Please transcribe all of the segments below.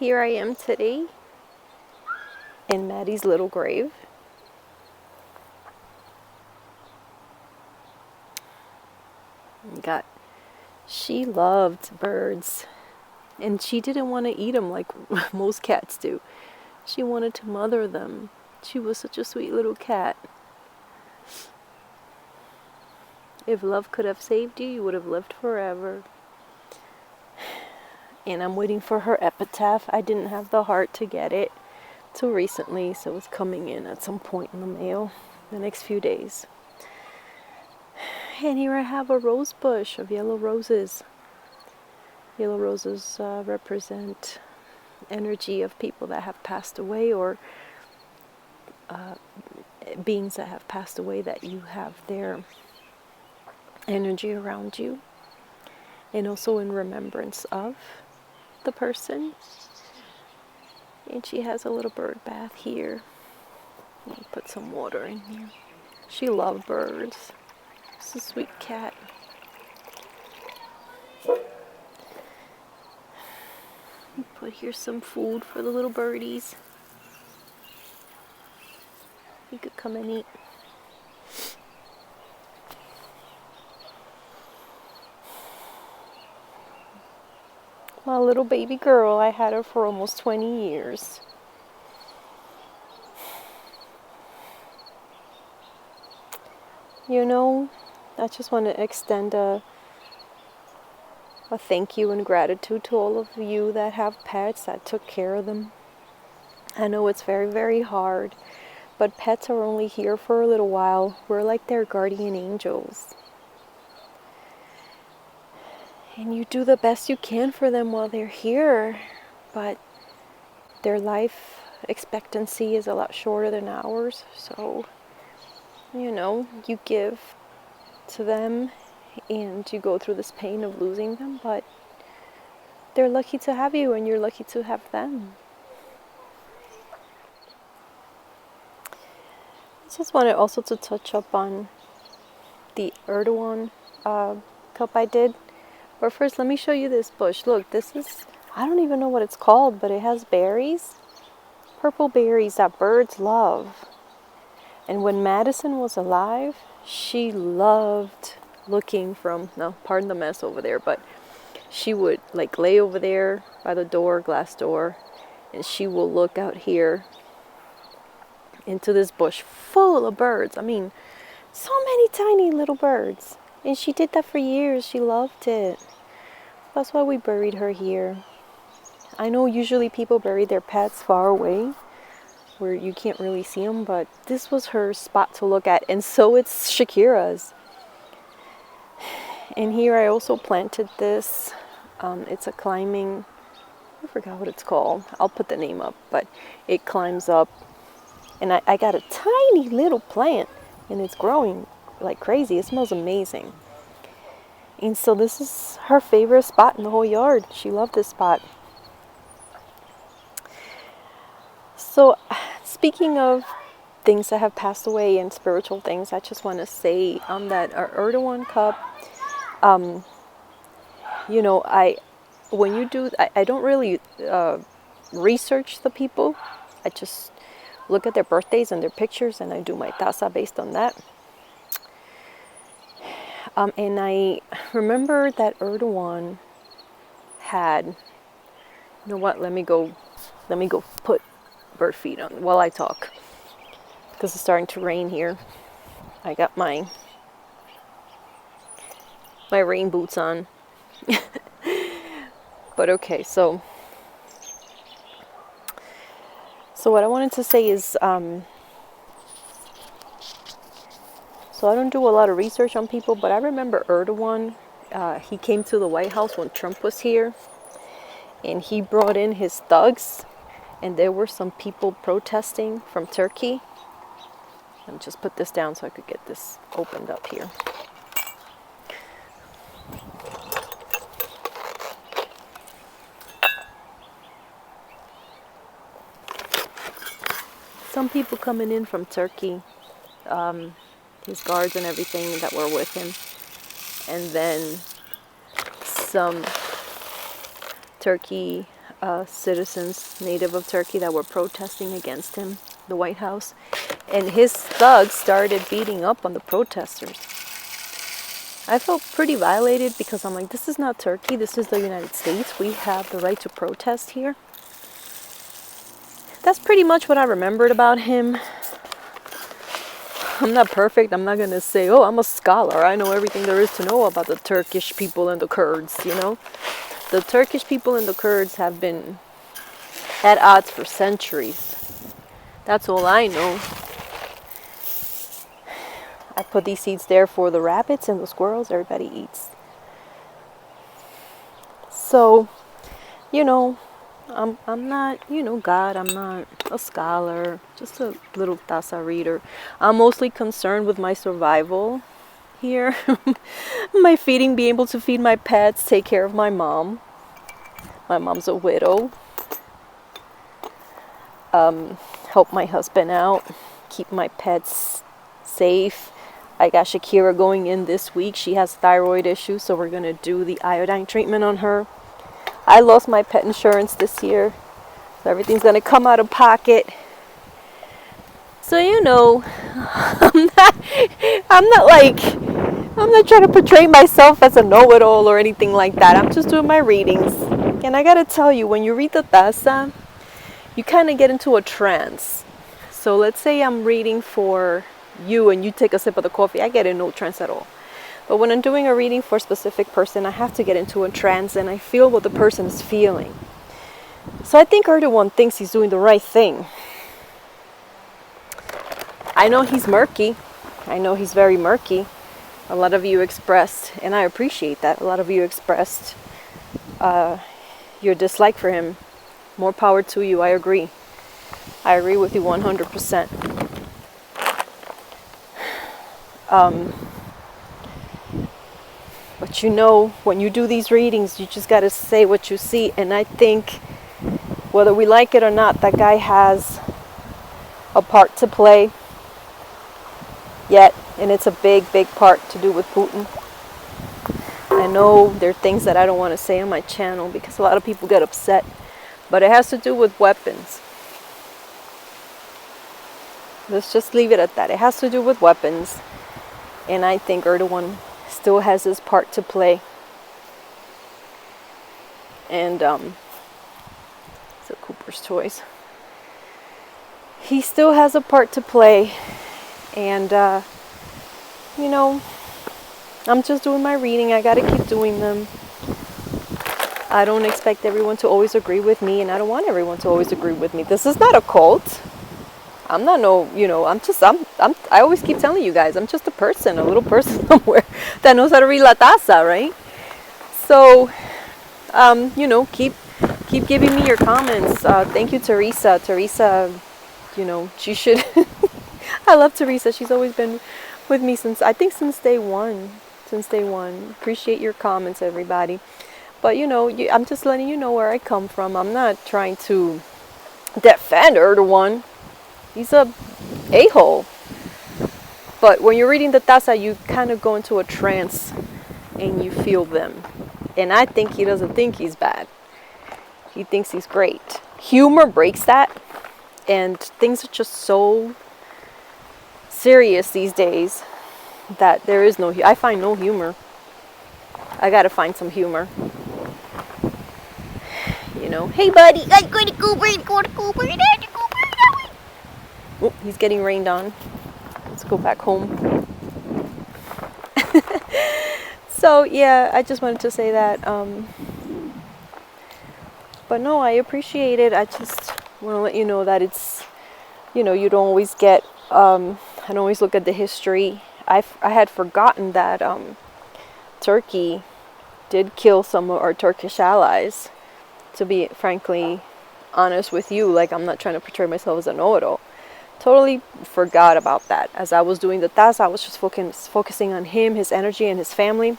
here I am today in Maddie's little grave. She loved birds, and she didn't want to eat them like most cats do. She wanted to mother them. She was such a sweet little cat. If love could have saved you, you would have lived forever. And I'm waiting for her epitaph. I didn't have the heart to get it till recently, so it's coming in at some point in the mail the next few days. And here I have a rose bush of yellow roses. Yellow roses represent energy of people that have passed away, or beings that have passed away, that you have their energy around you, and also in remembrance of the person. And she has a little bird bath here. Let me put some water in here. She loved birds. It's a sweet cat. Put here some food for the little birdies. You could come and eat. My little baby girl, I had her for almost 20 years. You know, I just want to extend a thank you and gratitude to all of you that have pets, that took care of them. I know it's very, very hard, but pets are only here for a little while. We're like their guardian angels. And you do the best you can for them while they're here, but their life expectancy is a lot shorter than ours. So, you know, you give to them and you go through this pain of losing them, but they're lucky to have you and you're lucky to have them. I just wanted also to touch up on the Erdogan cup I did. But first, let me show you this bush. Look, this is, I don't even know what it's called, but it has berries. Purple berries that birds love. And when Madison was alive, she loved looking from, no, pardon the mess over there, but she would like lay over there by the door, glass door, and she will look out here into this bush full of birds. I mean, so many tiny little birds. And she did that for years. She loved it. That's why we buried her here. I know usually people bury their pets far away where you can't really see them, but this was her spot to look at, and so it's Shakira's. And here I also planted this. It's a climbing, I forgot what it's called. I'll put the name up, but it climbs up. And I got a tiny little plant, and it's growing like crazy. It smells amazing. And so this is her favorite spot in the whole yard. She loved this spot. So speaking of things that have passed away and spiritual things, I just want to say that our Erdogan cup, you know, when you do, I don't really research the people. I just look at their birthdays and their pictures, and I do my taza based on that. And I remember that Erdogan had, you know what, let me go put bird feed on while I talk, because it's starting to rain here. I got my rain boots on. But okay, so what I wanted to say is, so I don't do a lot of research on people, but I remember Erdogan, he came to the White House when Trump was here, and he brought in his thugs, and there were some people protesting from Turkey. Let me just put this down so I could get this opened up here. Some people coming in from Turkey, his guards and everything that were with him, and then some Turkey citizens native of Turkey that were protesting against him, the White House, and his thugs started beating up on the protesters. I felt pretty violated because I'm like, this is not Turkey, this is the United States. We have the right to protest here. That's pretty much what I remembered about him. I'm not perfect. I'm not going to say, oh, I'm a scholar. I know everything there is to know about the Turkish people and the Kurds, you know. The Turkish people and the Kurds have been at odds for centuries. That's all I know. I put these seeds there for the rabbits and the squirrels. Everybody eats. So, you know, I'm not, you know, God. I'm not a scholar. Just a little Tasa reader. I'm mostly concerned with my survival here. My feeding, being able to feed my pets, take care of my mom. My mom's a widow. Help my husband out. Keep my pets safe. I got Shakira going in this week. She has thyroid issues, so we're going to do the iodine treatment on her. I lost my pet insurance this year, so everything's going to come out of pocket. So, you know, I'm not trying to portray myself as a know-it-all or anything like that. I'm just doing my readings. And I got to tell you, when you read the Tasa, you kind of get into a trance. So let's say I'm reading for you and you take a sip of the coffee. I get in no trance at all. But when I'm doing a reading for a specific person, I have to get into a trance and I feel what the person is feeling. So I think Erdogan thinks he's doing the right thing. I know he's murky. I know he's very murky. A lot of you expressed, and I appreciate that, a lot of you expressed your dislike for him. More power to you. I agree. I agree with you 100%. But you know, when you do these readings, you just got to say what you see. And I think, whether we like it or not, that guy has a part to play yet. And it's a big, big part to do with Putin. I know there are things that I don't want to say on my channel because a lot of people get upset. But it has to do with weapons. Let's just leave it at that. It has to do with weapons. And I think Erdogan still has his part to play. And, it's a Cooper's Toys. He still has a part to play. And, you know, I'm just doing my reading. I gotta keep doing them. I don't expect everyone to always agree with me, and I don't want everyone to always agree with me. This is not a cult. I'm not no, you know, I always keep telling you guys, I'm just a person, a little person somewhere that knows how to read La Taza, right? So, you know, keep giving me your comments. Thank you, Teresa. Teresa, you know, she should, I love Teresa. She's always been with me since day one. Appreciate your comments, everybody. But, you know, I'm just letting you know where I come from. I'm not trying to defend Erdogan. He's a a-hole. But when you're reading the Tasa, you kind of go into a trance and you feel them. And I think he doesn't think he's bad. He thinks he's great. Humor breaks that. And things are just so serious these days that there is no, I find no humor. I gotta find some humor. You know, hey buddy, I'm going to Cooper. Oh, he's getting rained on. Let's go back home. So yeah, I just wanted to say that. But no, I appreciate it. I just want to let you know that it's, you know, you don't always get, I don't always look at the history. I had forgotten that Turkey did kill some of our Turkish allies. To be frankly honest with you, like, I'm not trying to portray myself as a know-it-all. Totally forgot about that. As I was doing the task, I was just focusing on him, his energy, and his family.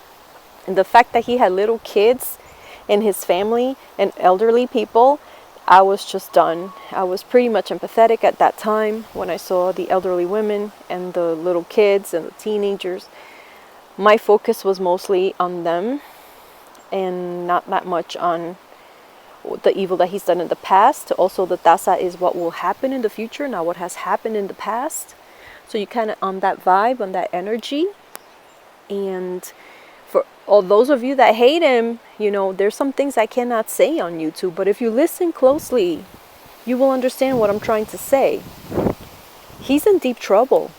And the fact that he had little kids in his family and elderly people, I was just done. I was pretty much empathetic at that time when I saw the elderly women and the little kids and the teenagers. My focus was mostly on them and not that much on the evil that he's done in the past. Also, the Tasa is what will happen in the future, not what has happened in the past. So you kind of on that vibe, on that energy. And for all those of you that hate him, you know, there's some things I cannot say on YouTube, but if you listen closely, you will understand what I'm trying to say. He's in deep trouble.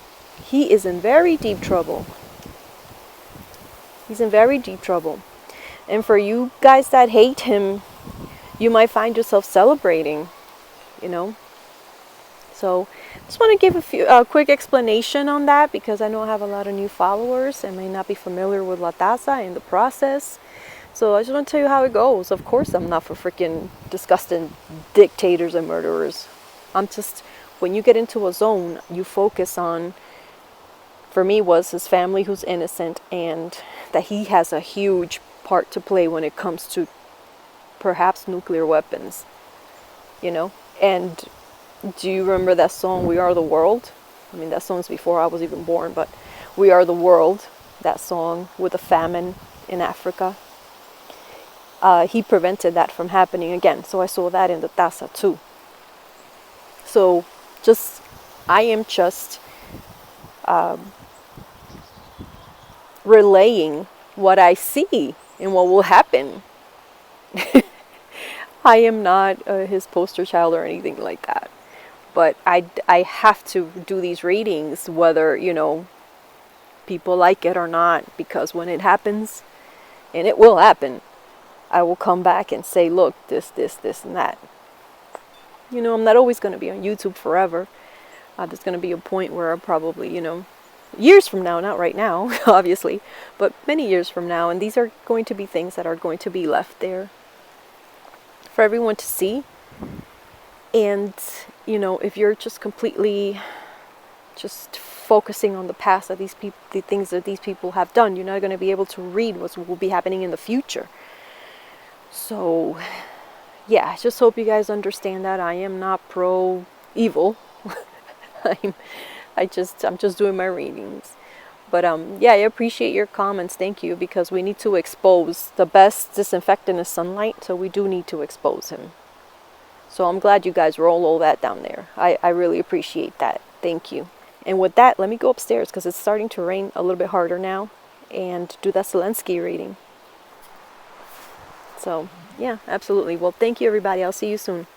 He is in very deep trouble. He's in very deep trouble. And for you guys that hate him, you might find yourself celebrating, you know. So just want to give a quick explanation on that, because I know I have a lot of new followers and may not be familiar with La Taza and the process. So I just want to tell you how it goes. Of course, I'm not for freaking disgusting dictators and murderers. I'm just, when you get into a zone, you focus on, for me, was his family who's innocent, and that he has a huge part to play when it comes to perhaps nuclear weapons, you know. And do you remember that song, We Are the World? I mean, that song's before I was even born, but We Are the World, that song with the famine in Africa. He prevented that from happening again. So I saw that in the Tasa too. So I am just relaying what I see and what will happen. I am not his poster child or anything like that. But I have to do these readings, whether, you know, people like it or not, because when it happens, and it will happen, I will come back and say, look, this, and that. You know, I'm not always going to be on YouTube forever. There's going to be a point where I'll probably, you know, years from now, not right now, obviously, but many years from now, and these are going to be things that are going to be left there for everyone to see. And, you know, if you're just completely just focusing on the past that these people, the things that these people have done, you're not going to be able to read what will be happening in the future. So, yeah, I just hope you guys understand that I am not pro-evil. I'm just doing my readings. But yeah, I appreciate your comments. Thank you, because we need to expose the best disinfectant is sunlight, so we do need to expose him. So I'm glad you guys roll all that down there. I really appreciate that. Thank you. And with that, let me go upstairs because it's starting to rain a little bit harder now, and do that Zelenskyy reading. So, yeah, absolutely. Well, thank you, everybody. I'll see you soon.